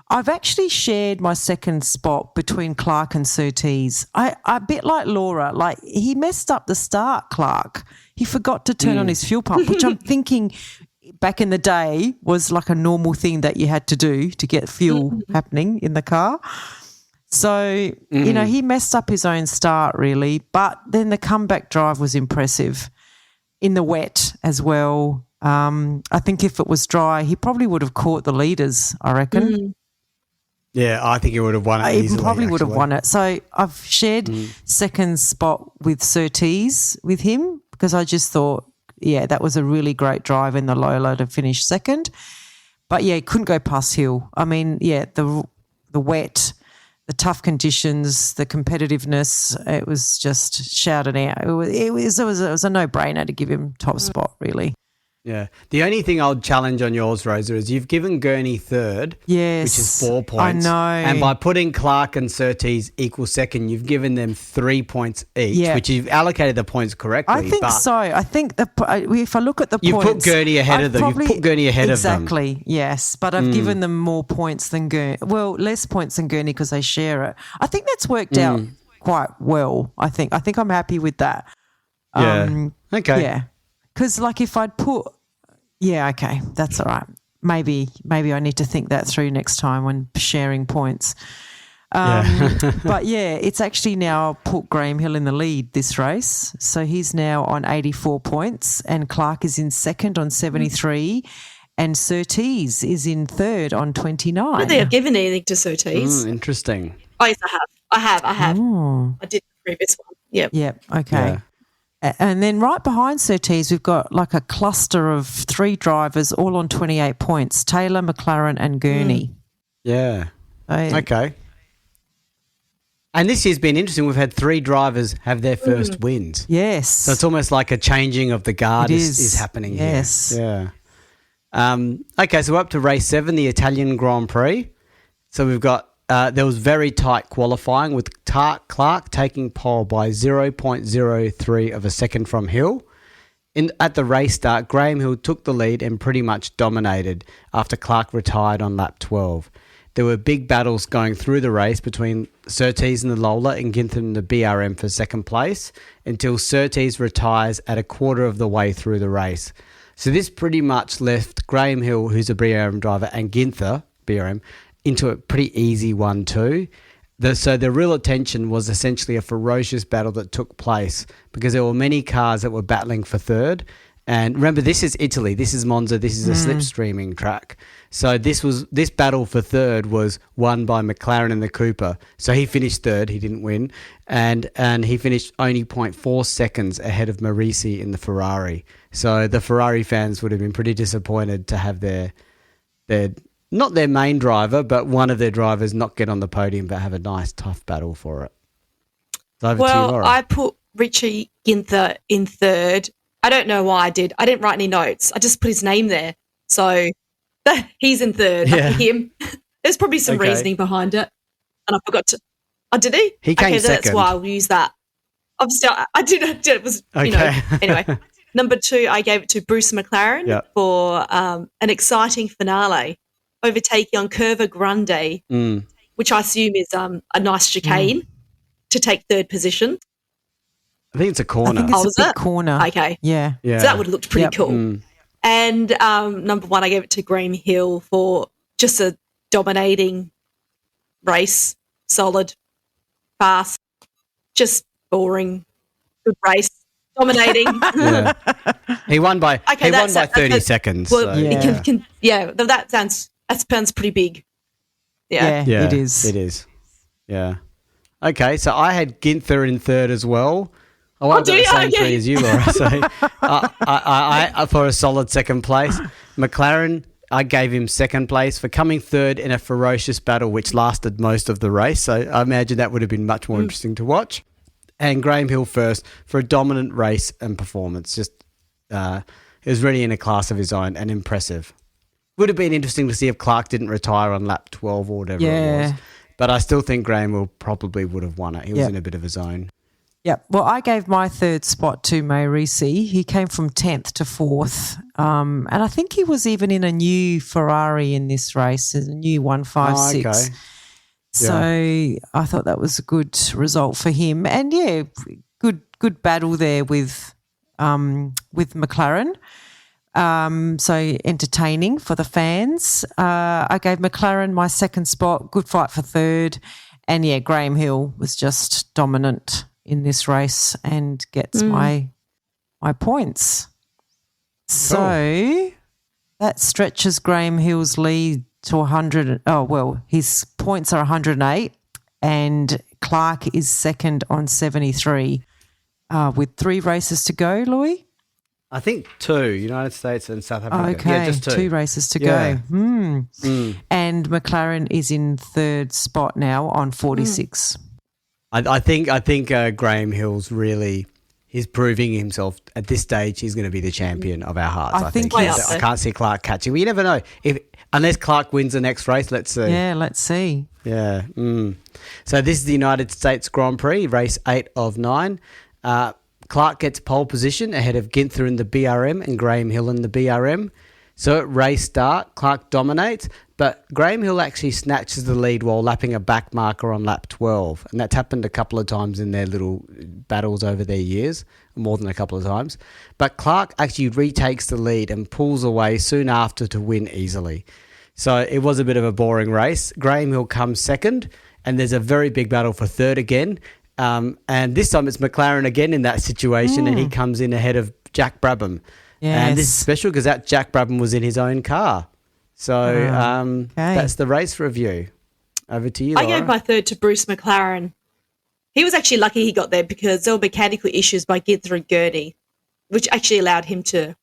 I've actually shared my second spot between Clark and Surtees. A bit like Laura, like he messed up the start, Clark. He forgot to turn on his fuel pump, which I'm thinking back in the day was like a normal thing that you had to do to get fuel happening in the car. So, he messed up his own start really, but then the comeback drive was impressive in the wet as well. I think if it was dry, he probably would have caught the leaders, I reckon. Yeah, I think he would have won it easily. He probably would have won it. So I've shared second spot with Surtees with him because I just thought, that was a really great drive in the Lola to finish second. But, couldn't go past Hill. I mean, the wet, the tough conditions, the competitiveness, it was just shouted out. It was a no-brainer to give him top spot, really. Yeah. The only thing I'll challenge on yours, Rosa, is you've given Gurney third, which is 4 points. I know. And by putting Clark and Surtees equal second, you've given them 3 points each, which you've allocated the points correctly. I think so. I think if I look at the you points... You've put Gurney ahead of them. You've put Gurney ahead of them. Exactly, yes. But I've given them more points than Gurney. Well, less points than Gurney because they share it. I think that's worked out quite well, I think. I think I'm happy with that. Yeah. Okay. Yeah. Because if I'd put... Yeah, okay, that's all right. Maybe I need to think that through next time when sharing points. But, it's actually now put Graham Hill in the lead this race. So he's now on 84 points and Clark is in second on 73 and Surtees is in third on 29. I don't think I've given anything to Surtees. Interesting. Oh, yes, I have. Oh. I did the previous one. Yep. Yep, okay. Yeah. And then right behind Surtees, we've got like a cluster of 3 drivers all on 28 points, Taylor, McLaren and Gurney. Yeah. Okay. And this year's been interesting. We've had 3 drivers have their first wins. Yes. So it's almost like a changing of the guard is happening here. Yeah. Okay, so we're up to race 7, the Italian Grand Prix. So we've got there was very tight qualifying with Clark taking pole by 0.03 of a second from Hill. At the race start, Graham Hill took the lead and pretty much dominated after Clark retired on lap 12. There were big battles going through the race between Surtees in the Lola and Ginther in the BRM for second place until Surtees retires at a quarter of the way through the race. So this pretty much left Graham Hill, who's a BRM driver, and Ginther, BRM, into a pretty easy 1-2. So the real attention was essentially a ferocious battle that took place because there were many cars that were battling for third. And remember, this is Italy, this is Monza, this is a slipstreaming track. So this battle for third was won by McLaren and the Cooper. So he finished third, he didn't win, and he finished only 0.4 seconds ahead of Marisi in the Ferrari. So the Ferrari fans would have been pretty disappointed to have their not their main driver, but one of their drivers not get on the podium but have a nice, tough battle for it. So over to you, Laura. I put Richie Ginther in third. I don't know why I did. I didn't write any notes. I just put his name there. So he's in third. Yeah. Him. There's probably some reasoning behind it. And I forgot to... Oh, did he? He came second. That's why I'll use that. Obviously, I did. It was, Anyway, number 2, I gave it to Bruce McLaren for an exciting finale. overtaking on Curva Grande, which I assume is a nice chicane to take third position. I think it's a corner. I think it's a big corner. Okay. Yeah. So that would have looked pretty cool. And number 1, I gave it to Graham Hill for just a dominating race, solid, fast, just boring, good race, dominating. He won by 30 seconds. Well, that sounds pretty big. Yeah, it is. It is. Yeah. Okay, so I had Ginther in third as well. I got the same three as you, Laura. So I for a solid second place. McLaren, I gave him second place for coming third in a ferocious battle which lasted most of the race. So I imagine that would have been much more interesting to watch. And Graham Hill first for a dominant race and performance. Just he was really in a class of his own and impressive. Would have been interesting to see if Clark didn't retire on lap 12 or whatever it was. But I still think Graham Hill probably would have won it. He was in a bit of a zone. Yeah, well, I gave my third spot to Mayrisi. He came from 10th to 4th. And I think he was even in a new Ferrari in this race, a new 156. Okay. So I thought that was a good result for him. And, good battle there with McLaren. So entertaining for the fans. I gave McLaren my second spot, good fight for third. And, Graham Hill was just dominant in this race and gets my points. Cool. So that stretches Graham Hill's lead to 100. Oh, well, his points are 108 and Clark is second on 73 with 3 races to go, Louis? I think 2, United States and South Africa. Okay, yeah, just 2 races to go. And McLaren is in third spot now on 46. I think Graham Hill's he's proving himself at this stage. He's going to be the champion of our hearts. I think I can't see Clark catching. Well, you never know unless Clark wins the next race. Let's see. Yeah, let's see. Yeah. So this is the United States Grand Prix, race 8 of 9. Clark gets pole position ahead of Ginther in the BRM and Graham Hill in the BRM. So at race start, Clark dominates, but Graham Hill actually snatches the lead while lapping a back marker on lap 12. And that's happened a couple of times in their little battles over their years, more than a couple of times. But Clark actually retakes the lead and pulls away soon after to win easily. So it was a bit of a boring race. Graham Hill comes second, and there's a very big battle for third again. And this time it's McLaren again in that situation, and he comes in ahead of Jack Brabham. Yes. And this is special because that Jack Brabham was in his own car. So that's the race review. Over to you, Laura. I gave my third to Bruce McLaren. He was actually lucky he got there because there were mechanical issues by Ginther and Gurney, which actually allowed him to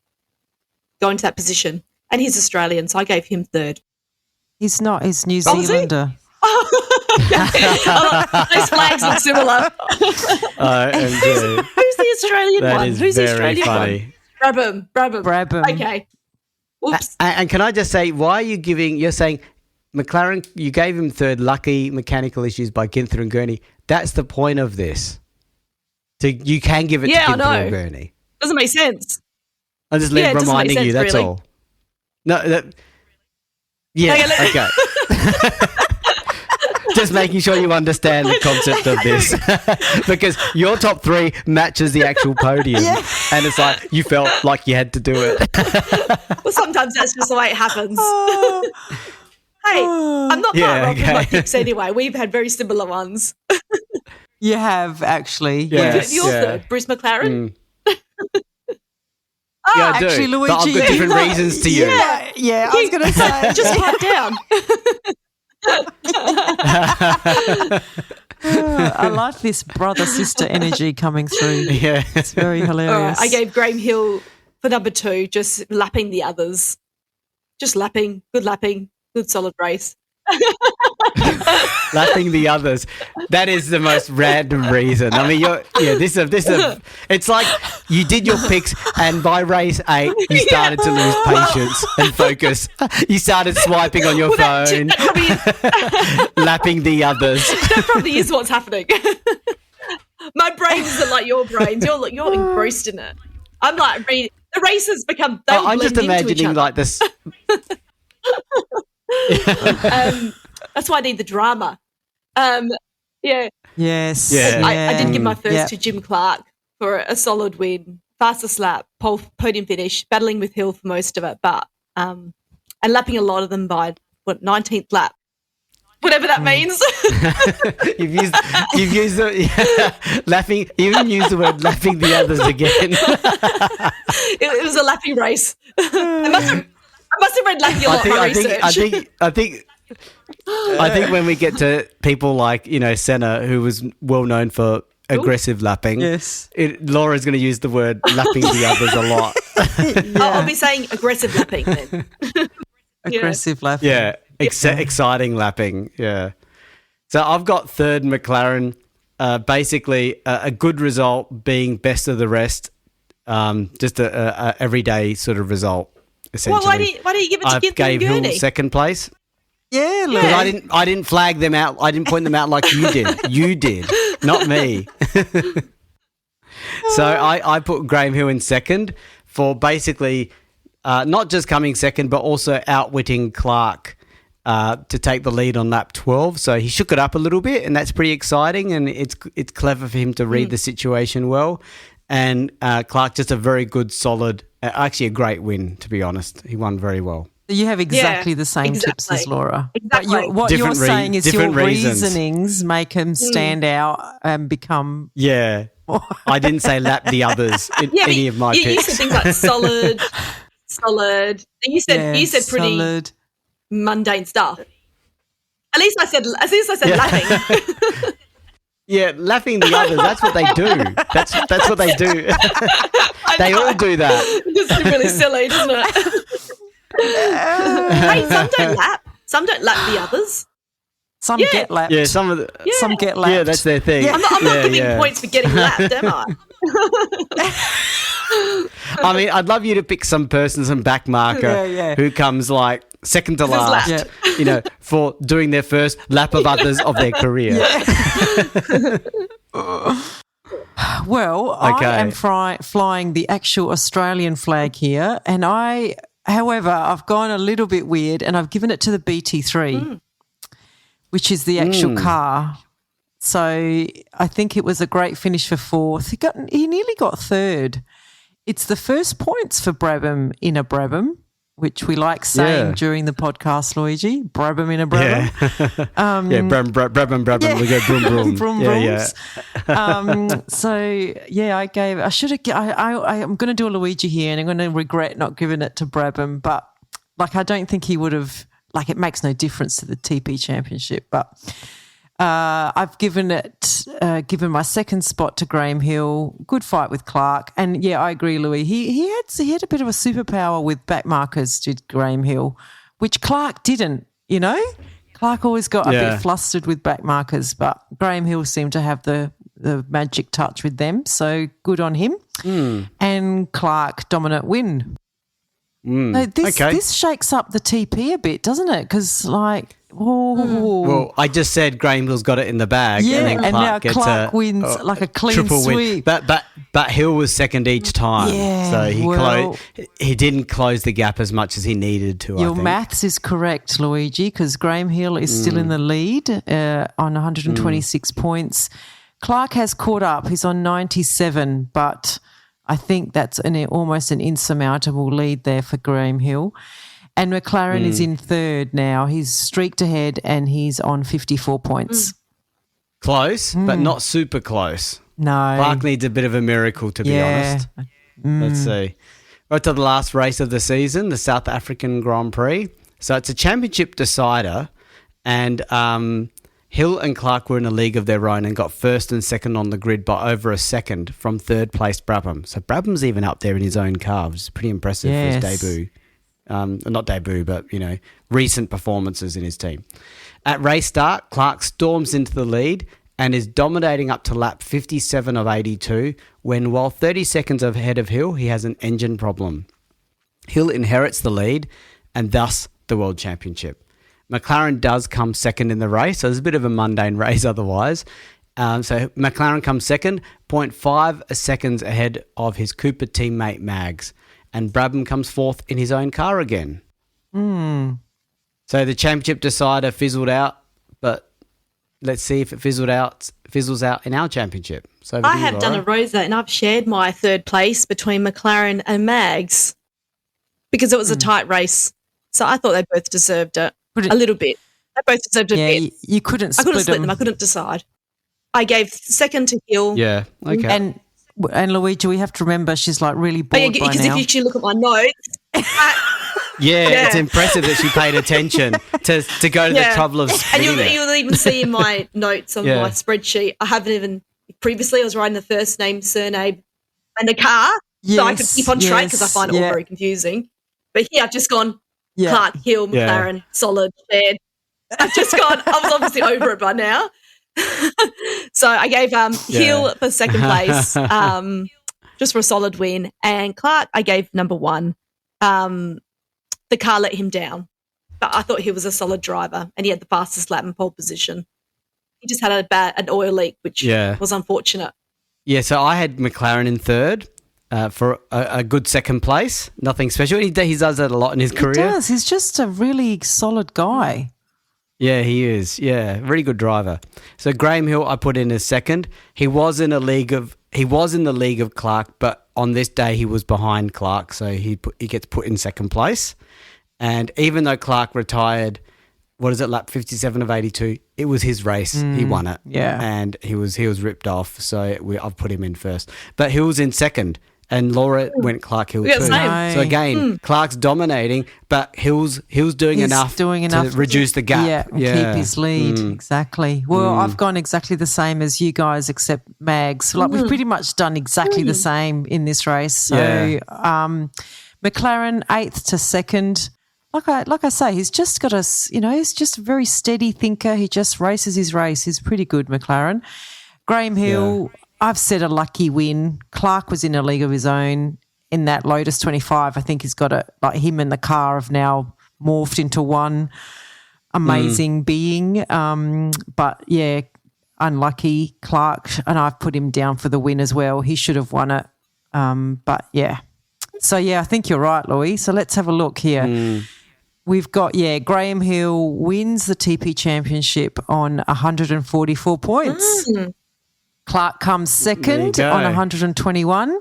go into that position. And he's Australian, so I gave him third. He's not. He's New Zealander. Those flags look similar. Who's the Australian one? Who's the Australian one? Brabham. Okay. Oops. And can I just say, why are you're saying McLaren, you gave him third, lucky mechanical issues by Ginther and Gurney. That's the point of this. So you can give it to Ginther and Gurney. Doesn't make sense. I'm just reminding you, that's all. No, okay. Just making sure you understand the concept of this. Because your top 3 matches the actual podium. Yeah. And it's like you felt like you had to do it. Well, sometimes that's just the way it happens. Hey, I'm not far off with my picks anyway. We've had very similar ones. You have, actually. Yes. You're third, Bruce McLaren. Yeah, I do. Actually, Luigi, but I've got different reasons to you. Yeah, I was going to say. Just pipe down. I like this brother-sister energy coming through. Yeah. It's very hilarious. All right, I gave Graham Hill for number 2, just lapping the others. Just lapping, good solid race. Lapping the others. That is the most random reason. I mean, this is it's like you did your picks and by race 8 you started to lose patience and focus. You started swiping on your phone, lapping the others. That probably is what's happening. My brain isn't like your brains. You're engrossed in it. I'm like, the races become. I'm just imagining like this. That's why I need the drama. Yeah. Yes. Yeah. I did give my first to Jim Clark for a solid win, fastest lap, podium finish, battling with Hill for most of it, but and lapping a lot of them by 19th lap, whatever that means. you've used the lapping. You even used the word lapping the others again. It was a lapping race. I must have read lapping a lot of research. I think when we get to people like, Senna, who was well known for aggressive lapping, yes, Laura's going to use the word lapping the others a lot. I'll be saying aggressive lapping then. Aggressive lapping. Yeah, exciting lapping. Yeah. So I've got third McLaren. Basically, a good result being best of the rest. Just a everyday sort of result. Essentially. Well, why do you give it to Githel and Gurney? Hill second place. Yeah, look. I didn't flag them out. I didn't point them out like you did. You did, not me. So I put Graham Hill in second for basically not just coming second, but also outwitting Clark to take the lead on lap 12. So he shook it up a little bit, and that's pretty exciting. And it's clever for him to read the situation well. And Clark just a very good, solid, actually a great win, to be honest. He won very well. You have exactly the same tips as Laura. Exactly. But what you're saying is your reasons. Reasonings make him stand out and become... Yeah. I didn't say lap the others in any of my picks. You said things like solid. And you said pretty solid, mundane stuff. At least I said lapping. Yeah, lapping the others. That's what they do. That's what they do. They all do that. It's really silly, isn't it? Hey, some don't lap. Some don't lap the others. Some get lapped. Yeah, some get lapped. Yeah, that's their thing. I'm not giving points for getting lapped, am I? I mean, I'd love you to pick some back marker who comes like second to last, for doing their first lap of others of their career. Well, I am flying the actual Australian flag here, and however, I've gone a little bit weird, and I've given it to the BT3, which is the actual car. So I think it was a great finish for fourth. He nearly got third. It's the first points for Brabham in a Brabham, which we like saying during the podcast, Luigi. Brabham in a Brabham. Brabham. We go broom, broom. Broom, brooms. I'm going to do a Luigi here, and I'm going to regret not giving it to Brabham, but I don't think he would have, it makes no difference to the TP Championship, but I've given my second spot to Graham Hill. Good fight with Clark, and I agree, Louis. He had a bit of a superpower with back markers, did Graham Hill, which Clark didn't. Clark always got a bit flustered with back markers, but Graham Hill seemed to have the magic touch with them. So good on him. And Clark dominant win. This shakes up the TP a bit, doesn't it? Because well, I just said Graham Hill's got it in the bag, and then Clark wins like a clean triple sweep. Win. But Hill was second each time, so he didn't close the gap as much as he needed to. Your maths is correct, Luigi, because Graham Hill is still in the lead on 126 points. Clark has caught up; he's on 97, but I think that's almost an insurmountable lead there for Graham Hill. And McLaren is in third now. He's streaked ahead and he's on 54 points. Close, but not super close. No. Clark needs a bit of a miracle, to be honest. Let's see. Right to the last race of the season, the South African Grand Prix. So it's a championship decider, and Hill and Clark were in a league of their own and got first and second on the grid by over a second from third place Brabham. So Brabham's even up there in his own car, which is pretty impressive for his debut. Not debut, but, recent performances in his team. At race start, Clark storms into the lead and is dominating up to lap 57 of 82 when, while 30 seconds ahead of Hill, he has an engine problem. Hill inherits the lead and thus the World Championship. McLaren does come second in the race, so there's a bit of a mundane race otherwise. So McLaren comes second, 0.5 seconds ahead of his Cooper teammate Mags. And Brabham comes fourth in his own car again. So So the championship decider fizzled out, but let's see if it fizzles out in our championship. So I have done a Rosa, and I've shared my third place between McLaren and Mags because it was a tight race. So I thought they both deserved it a little bit. They both deserved it a bit. You couldn't split I couldn't split them. I couldn't decide. I gave second to Hill. Yeah, okay. And Luigi, we have to remember she's like really bored by now. Because if you actually look at my notes, yeah, it's impressive that she paid attention to go to the trouble of splitting and you'll even see in my notes on my spreadsheet, I haven't even previously I was writing the first name, surname, and the car, so I could keep on track because I find it all very confusing. But here I've just gone Clark, Hill, McLaren, solid, shared. I've just gone. I was obviously over it by now. So I gave Hill for second place, just for a solid win, and Clark I gave number one. The car let him down, but I thought he was a solid driver, and he had the fastest lap and pole position. He just had an oil leak, which was unfortunate. Yeah, so I had McLaren in third for a good second place. Nothing special. He does that a lot in his career. He does. He's just a really solid guy. Yeah, he is. Yeah, really good driver. So Graham Hill, I put in as second. He was in the league of Clark, but on this day he was behind Clark, so he gets put in second place. And even though Clark retired, lap 57 of 82, it was his race. He won it. Yeah, and he was ripped off. So I've put him in first, but Hill's in second. And Laura went Clark Hill too. So again, Clark's dominating, but Hill's doing enough to reduce the gap. Keep his lead. Exactly. Well, I've gone exactly the same as you guys, except Mags. Like we've pretty much done exactly the same in this race. So McLaren 8th to 2nd. Like I say, he's just got he's just a very steady thinker. He just races his race. He's pretty good, McLaren. Graham Hill. Yeah. I've said a lucky win. Clark was in a league of his own in that Lotus 25. I think he's got him and the car have now morphed into one amazing being. But yeah, unlucky Clark, and I've put him down for the win as well. He should have won it. But yeah. So yeah, I think you're right, Louis. So let's have a look here. We've got, Graham Hill wins the TP Championship on 144 points. Clark comes second on 121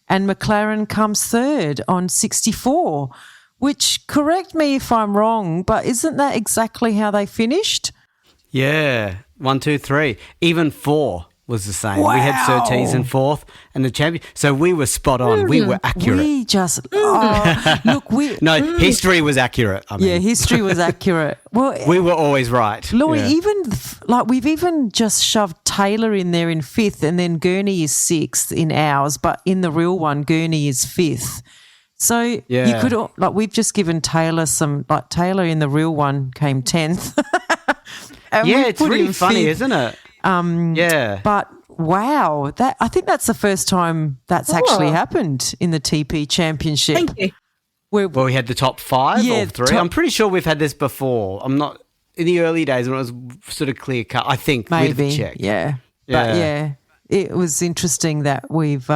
and McLaren comes third on 64, which, correct me if I'm wrong, but isn't that exactly how they finished? Yeah, 1, 2, 3. Even 4 was the same. Wow. We had Surtees in fourth and the champion. So we were spot on. We were accurate. We just, history was accurate. History was accurate. Well, we were always right. Louis, we've even just shoved Taylor in there in 5th, and then Gurney is 6th in ours, but in the real one, Gurney is 5th. So you could, we've just given Taylor Taylor in the real one came 10th. It's really funny, isn't it? But wow, I think that's the first time that's actually happened in the TP Championship. Thank you. Well, we had the top 5 or 3. I'm pretty sure we've had this before. I'm not in the early days when it was sort of clear cut. I think maybe, with the check. But it was interesting that we've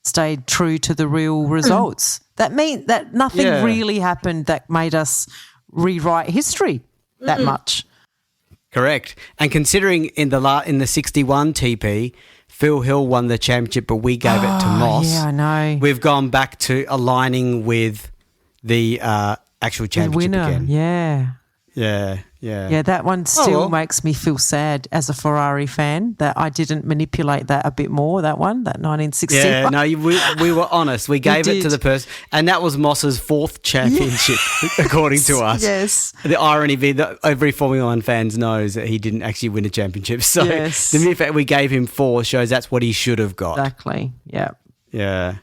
stayed true to the real results. That means that nothing really happened that made us rewrite history that much. Correct. And considering in the 61 TP, Phil Hill won the championship, but we gave it to Moss. Yeah, I know. We've gone back to aligning with the actual championship winner. Again. Yeah, Yeah. Yeah, that one still makes me feel sad as a Ferrari fan that I didn't manipulate that a bit more, that 1960. Yeah, no, we were honest. We gave it to the person, and that was Moss's 4th championship, according to us. Yes. The irony being that every Formula One fans knows that he didn't actually win a championship. So the mere fact we gave him 4 shows that's what he should have got. Exactly, yeah. Yeah.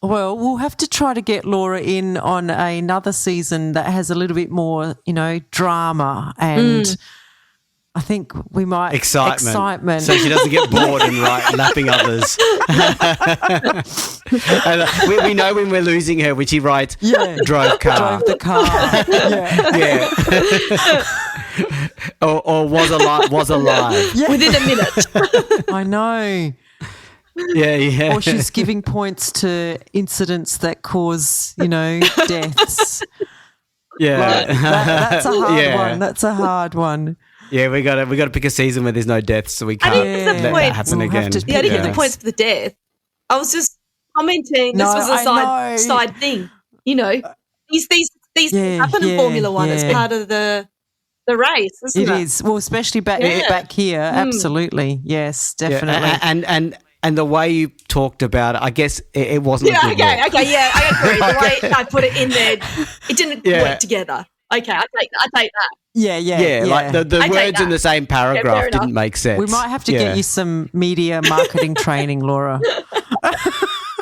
Well, we'll have to try to get Laura in on another season that has a little bit more, drama, and I think we might excitement, so she doesn't get bored and lapping others. we know when we're losing her, which he writes, drove the car, or was alive, within a minute. I know. Yeah. Or she's giving points to incidents that cause, deaths. Yeah. That's a hard Yeah. one. That's a hard one. Yeah, we got to pick a season where there's no deaths, so we can't let that happen We'll have again. to Yeah, I didn't Yeah. get the points for the death. I was just commenting. This No, was a I know. side thing. You know, these things happen in Formula One. It's part of the race, isn't it? It is. Well, especially back here. Absolutely. Yes, definitely. Yeah, and the way you talked about it, I guess it wasn't a good look. Okay, yeah, I agree. The way I put it in there, it didn't work together. Okay, I take that. Yeah. Like the words in the same paragraph didn't make sense. We might have to get you some media marketing training, Laura.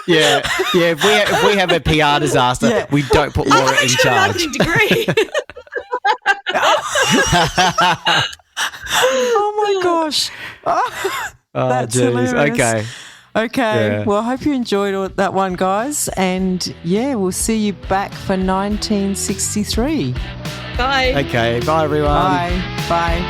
Yeah. If we have a PR disaster, we don't put Laura in charge. I have a marketing degree. Oh my gosh. That's hilarious. Okay. Well, I hope you enjoyed that one, guys. And we'll see you back for 1963. Bye. Okay. Bye, everyone. Bye.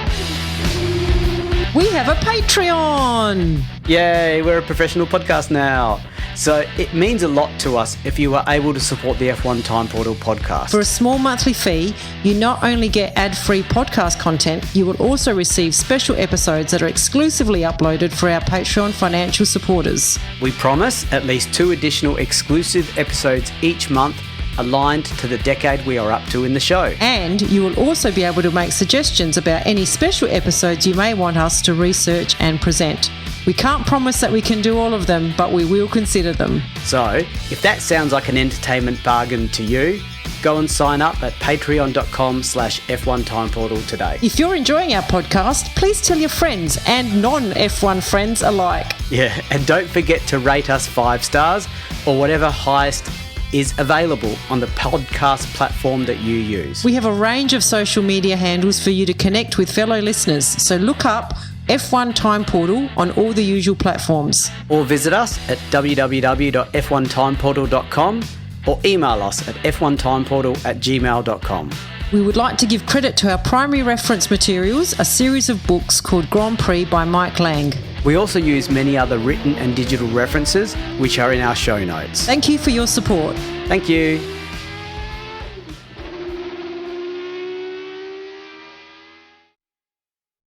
We have a Patreon. Yay, we're a professional podcast now. So it means a lot to us if you are able to support the F1 Time Portal podcast. For a small monthly fee, you not only get ad-free podcast content, you will also receive special episodes that are exclusively uploaded for our Patreon financial supporters. We promise at least 2 additional exclusive episodes each month aligned to the decade we are up to in the show. And you will also be able to make suggestions about any special episodes you may want us to research and present. We can't promise that we can do all of them, but we will consider them. So, if that sounds like an entertainment bargain to you, go and sign up at patreon.com/F1 Time Portal today. If you're enjoying our podcast, please tell your friends and non-F1 friends alike. Yeah, and don't forget to rate us 5 stars or whatever highest is available on the podcast platform that you use. We have a range of social media handles for you to connect with fellow listeners, so look up F1 Time Portal on all the usual platforms. Or visit us at www.f1timeportal.com or email us at f1timeportal@gmail.com. We would like to give credit to our primary reference materials, a series of books called Grand Prix by Mike Lang. We also use many other written and digital references, which are in our show notes. Thank you for your support. Thank you.